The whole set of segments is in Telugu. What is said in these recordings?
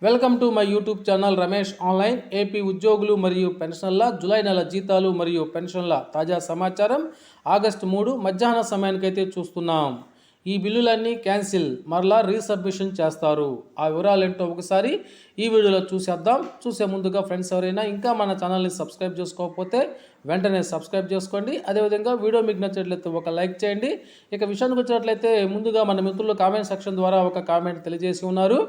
Welcome to my YouTube channel Ramesh online. AP ఉద్యోగులు మరియు పెన్షన్ల జూలై నెల జీతాలు మరియు పెన్షన్ల తాజా సమాచారం ఆగస్టు 3 మధ్యాహ్న సమయానికైతే చూస్తున్నాం. ఈ బిల్లులన్నీ క్యాన్సిల్, మరలా రీసబ్మిషన్ చేస్తారు. ఆ వివరాలు ఏంటో ఒకసారి ఈ వీడియోలో చూసేద్దాం. చూసే ముందుగా ఫ్రెండ్స్ ఎవరైనా ఇంకా మన ఛానల్ని సబ్స్క్రైబ్ చేసుకోకపోతే వెంటనే సబ్స్క్రైబ్ చేసుకోండి. అదేవిధంగా వీడియో మీకు నచ్చినట్లయితే ఒక లైక్ చేయండి. ఇక విషయానికి వచ్చినట్లయితే ముందుగా మన మిత్రులు కామెంట్ సెక్షన్ ద్వారా ఒక కామెంట్ తెలియజేసి ఉన్నారు.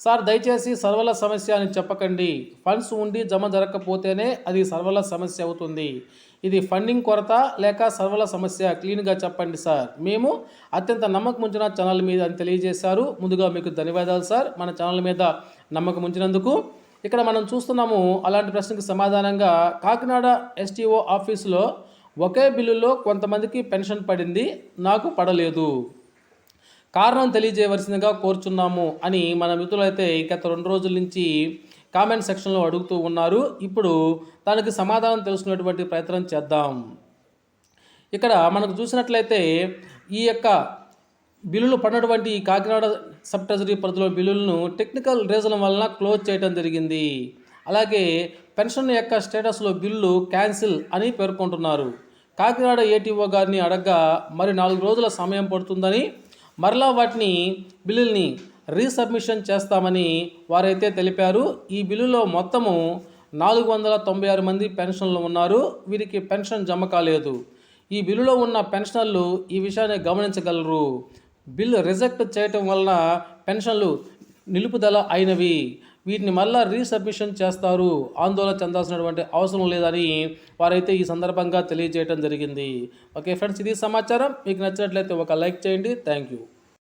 సార్, దయచేసి సర్వర్ల సమస్య అని చెప్పకండి. ఫండ్స్ ఉండి జమ జరగకపోతేనే అది సర్వర్ల సమస్య అవుతుంది. ఇది ఫండింగ్ కొరత లేక సర్వర్ల సమస్య, క్లీన్గా చెప్పండి సార్. మేము అత్యంత నమ్మకం ఉంచిన ఛానల్ మీద అని తెలియజేశారు. ముందుగా మీకు ధన్యవాదాలు సార్, మన ఛానల్ మీద నమ్మకం ఉంచినందుకు. ఇక్కడ మనం చూస్తున్నాము, అలాంటి ప్రశ్నకు సమాధానంగా కాకినాడ ఎస్టీఓ ఆఫీసులో ఒకే బిల్లులో కొంతమందికి పెన్షన్ పడింది, నాకు పడలేదు, కారణం తెలియజేయవలసిందిగా కోరుచున్నాము అని మన మిత్రులైతే గత 2 రోజుల నుంచి కామెంట్ సెక్షన్లో అడుగుతూ ఉన్నారు. ఇప్పుడు దానికి సమాధానం తెలుసుకునేటువంటి ప్రయత్నం చేద్దాం. ఇక్కడ మనకు చూసినట్లయితే ఈ యొక్క బిల్లులు పడినటువంటి కాకినాడ సబ్ ట్రెజరీ పరిధిలో బిల్లులను టెక్నికల్ రీజన్ వలన క్లోజ్ చేయడం జరిగింది. అలాగే పెన్షన్ యొక్క స్టేటస్లో బిల్లు క్యాన్సిల్ అని పేర్కొంటున్నారు. కాకినాడ ఏటీఓ గారిని అడగ్గా మరి 4 రోజుల సమయం పడుతుందని, మరలా వాటిని బిల్లుల్ని రీసబ్మిషన్ చేస్తామని వారైతే తెలిపారు. ఈ బిల్లులో మొత్తము 496 మంది పెన్షన్లు ఉన్నారు. వీరికి పెన్షన్ జమ కాలేదు. ఈ బిల్లులో ఉన్న పెన్షనర్లు ఈ విషయాన్ని గమనించగలరు. బిల్లు రిజెక్ట్ చేయటం వలన పెన్షన్లు నిలుపుదల అయినవి. వీటిని మళ్ళా రీసబ్మిషన్ చేస్తారు. ఆందోళన చెందాల్సినటువంటి అవసరం లేదని వారైతే ఈ సందర్భంగా తెలియజేయడం జరిగింది. ఓకే ఫ్రెండ్స్, ఇది సమాచారం. మీకు నచ్చినట్లయితే ఒక లైక్ చేయండి. Thank you.